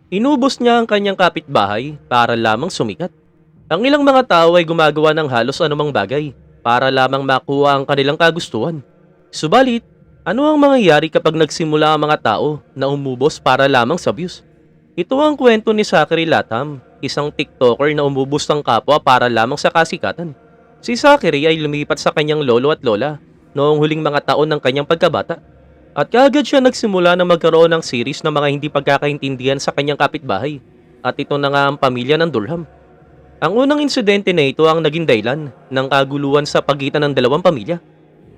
Inubos niya ang kanyang kapitbahay para lamang sumikat. Ang ilang mga tao ay gumagawa ng halos anumang bagay para lamang makuha ang kanilang kagustuhan. Subalit, ano ang mangyayari kapag nagsimula ang mga tao na umubos para lamang sa views? Ito ang kwento ni Zachary Latham, isang TikToker na umubos ng kapwa para lamang sa kasikatan. Si Zachary ay lumipat sa kanyang lolo at lola noong huling mga taon ng kanyang pagkabata. At kaagad siya nagsimula na magkaroon ng series ng mga hindi pagkakaintindihan sa kanyang kapitbahay. At ito na nga ang pamilya ng Durham. Ang unang insidente na ito ang naging dahilan ng kaguluhan sa pagitan ng dalawang pamilya.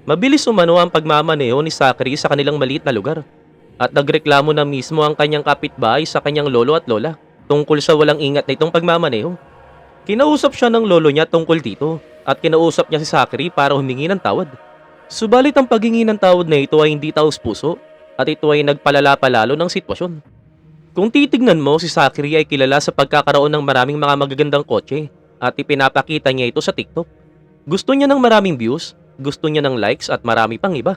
Mabilis umano ang pagmamaneho ni Zachary sa kanilang maliit na lugar. At nagreklamo na mismo ang kanyang kapitbahay sa kanyang lolo at lola tungkol sa walang ingat na itong pagmamaneho. Kinausap siya ng lolo niya tungkol dito at kinausap niya si Zachary para humingi ng tawad. Subalit ang paghingi ng tawad na ito ay hindi taos-puso at ito ay nagpalala pa lalo ng sitwasyon. Kung titignan mo, si Zachary ay kilala sa pagkakaroon ng maraming mga magagandang kotse at ipinapakita niya ito sa TikTok. Gusto niya ng maraming views, gusto niya ng likes at marami pang iba.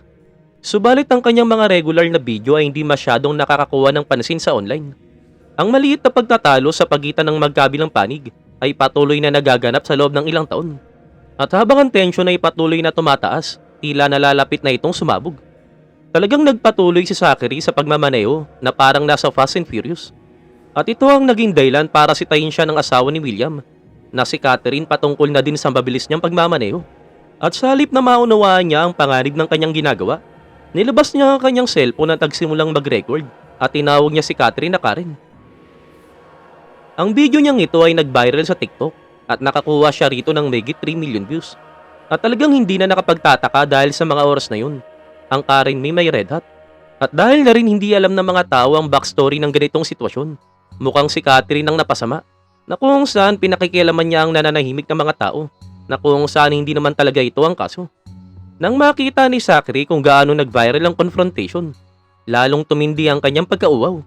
Subalit ang kanyang mga regular na video ay hindi masyadong nakakakuha ng pansin sa online. Ang maliit na pagtatalo sa pagitan ng magkabilang panig ay patuloy na nagaganap sa loob ng ilang taon. At habang ang tensyon ay patuloy na tumataas, tila nalalapit na itong sumabog. Talagang nagpatuloy si Zachary sa pagmamaneho na parang nasa Fast and Furious. At ito ang naging dahilan para sitayin siya ng asawa ni William, na si Catherine patungkol na din sa mabilis niyang pagmamaneho. At sa halip na maunawaan niya ang panganib ng kanyang ginagawa, nilabas niya ang kanyang cellphone at nagsimulang mag-record at tinawag niya si Catherine na Karen. Ang video niyang ito ay nag-viral sa TikTok at nakakuha siya rito ng mahigit 3 million views. At talagang hindi na nakapagtataka dahil sa mga oras na yun, ang Karen may red hat. At dahil na rin hindi alam ng mga tao ang backstory ng ganitong sitwasyon, mukhang si Catherine ang napasama, na kung saan pinakikialaman niya ang nananahimik ng mga tao, na kung saan hindi naman talaga ito ang kaso. Nang makita ni Zachary kung gaano nag-viral ang confrontation, lalong tumindi ang kanyang pagkauwaw.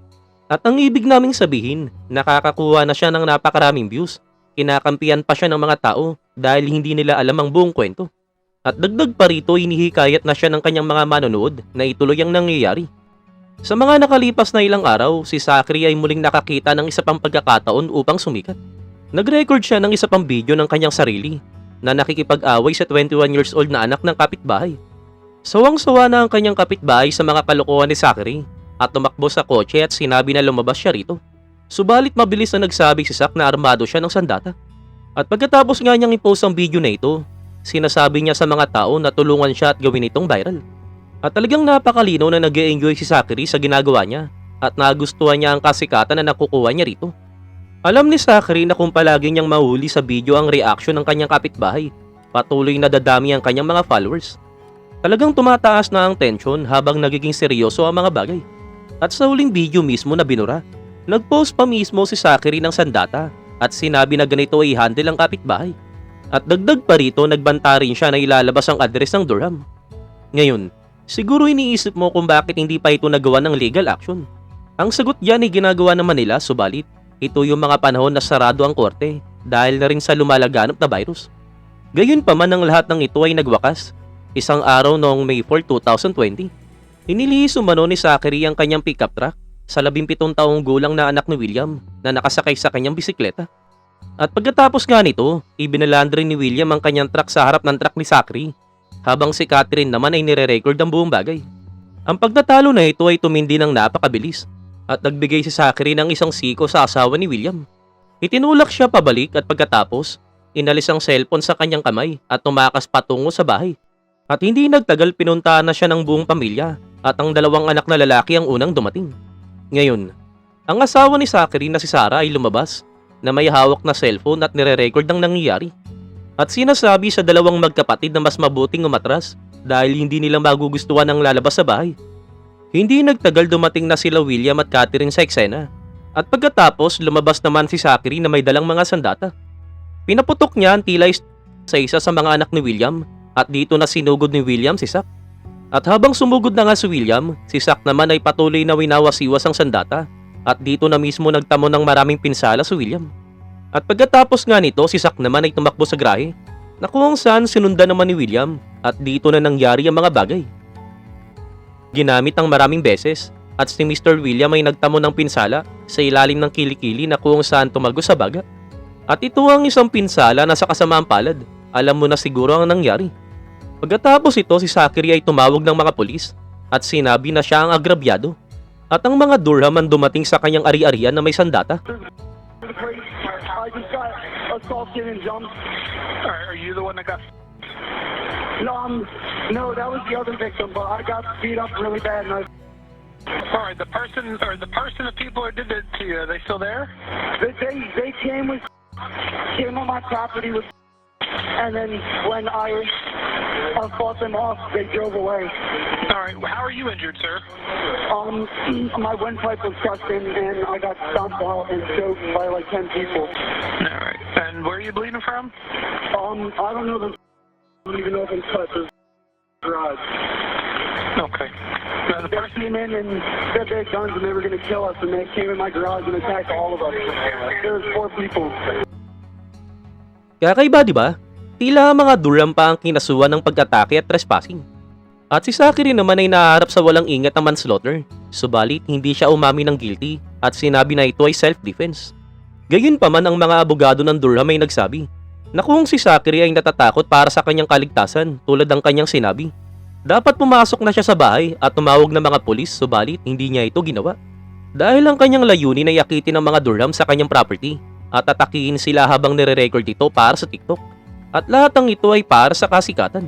At ang ibig naming sabihin, nakakakuha na siya ng napakaraming views. Kinakampihan pa siya ng mga tao dahil hindi nila alam ang buong kwento. At dagdag pa rito, hinihikayat na siya ng kanyang mga manonood na ituloy ang nangyayari. Sa mga nakalipas na ilang araw, si Zachary ay muling nakakita ng isa pang pagkakataon upang sumikat. Nag-record siya ng isa pang video ng kanyang sarili na nakikipag-away sa 21 years old na anak ng kapitbahay. Sawang-sawa na ang kanyang kapitbahay sa mga kalokohan ni Zachary at tumakbo sa kotse at sinabi na lumabas siya rito. Subalit mabilis na nagsabi si Zach na armado siya ng sandata. At pagkatapos nga niyang i-post ang video na ito, sinasabi niya sa mga tao na tulungan siya at gawin itong viral. At talagang napakalinaw na nag-e-enjoy si Zachary sa ginagawa niya at nagustuhan niya ang kasikatan na nakukuha niya rito. Alam ni Zachary na kung palagi niyang mahuli sa video ang reaction ng kanyang kapitbahay, patuloy na dadami ang kanyang mga followers. Talagang tumataas na ang tension habang nagiging seryoso ang mga bagay. At sa huling video mismo na binura, nag-post pa mismo si Zachary ng sandata at sinabi na ganito ay handle ang kapitbahay. At dagdag pa rito, nagbanta rin siya na ilalabas ang address ng Durham. Ngayon, siguro iniisip mo kung bakit hindi pa ito nagawa ng legal action. Ang sagot diyan ay ginagawa naman nila, subalit ito yung mga panahon na sarado ang korte dahil na rin sa lumalaganap na virus. Gayunpaman ang lahat ng ito ay nagwakas, isang araw noong May 4, 2020. Inilihis umano ni Zachary ang kanyang pickup truck sa 17 taong gulang na anak ni William na nakasakay sa kanyang bisikleta. At pagkatapos nga nito, ibinalandry ni William ang kanyang truck sa harap ng truck ni Zachary, habang si Catherine naman ay nire-record ang buong bagay. Ang pagtatalo na ito ay tumindi ng napakabilis at nagbigay si Zachary ng isang siko sa asawa ni William. Itinulak siya pabalik at pagkatapos, inalis ang cellphone sa kanyang kamay at tumakas patungo sa bahay. At hindi nagtagal, pinuntahan na siya ng buong pamilya at ang dalawang anak na lalaki ang unang dumating. Ngayon, ang asawa ni Zachary na si Sarah ay lumabas na may hawak na cellphone at nire-record ang nangyayari. At sinasabi sa dalawang magkapatid na mas mabuting umatras dahil hindi nila magugustuhan ang lalabas sa bahay. Hindi nagtagal, dumating na sila William at Catherine sa eksena. At pagkatapos, lumabas naman si Zachary na may dalang mga sandata. Pinaputok niya ang tila sa isa sa mga anak ni William at dito na sinugod ni William si Zach. At habang sumugod na nga si William, si Zach naman ay patuloy na winawasiwas ang sandata at dito na mismo nagtamo ng maraming pinsala si William. At pagkatapos nga nito, si Zach naman ay tumakbo sa grahe na kung saan sinundan naman ni William at dito na nangyari ang mga bagay. Ginamit ang maraming beses at si Mr. William ay nagtamo ng pinsala sa ilalim ng kilikili na kung saan tumago sa baga. At ito ang isang pinsala na sa kasamaang palad. Alam mo na siguro ang nangyari. Pagkatapos ito, si Zachary ay tumawag ng mga pulis at sinabi na siya ang agrabyado. At ang mga Durham ang dumating sa kanyang ari-arian na may sandata. I just got assaulted and jumped. Are you the one that got? No, that was the other victim, but I got beat up really bad. And All right, the person the people who did it to you, are they still there? they came on my property with, and then when I fought them off, they drove away. All right, how are you injured, sir? My windpipe was crushed in, and I got stomped out and choked by like 10 people. All right, and where are you bleeding from? I don't know I don't even know if I'm cut the garage. Okay. Now the They person. came in and said they had guns and they were going to kill us, and they came in my garage and attacked all of us. There was 4 people. Kakaiba, di ba? Tila mga Durham pa ang kinasuhan ng pag-atake at trespassing. At si Zachary naman ay naharap sa walang ingat na manslaughter. Subalit hindi siya umami ng guilty at sinabi na ito ay self-defense. Gayunpaman ang mga abogado ng Durham ay nagsabi na kung si Zachary ay natatakot para sa kanyang kaligtasan tulad ng kanyang sinabi, dapat pumasok na siya sa bahay at tumawag ng mga pulis, subalit hindi niya ito ginawa. Dahil ang kanyang layunin ay yakitin ng mga Durham sa kanyang property at atakihin sila habang nire-record ito para sa TikTok. At lahat ng ito ay para sa kasikatan.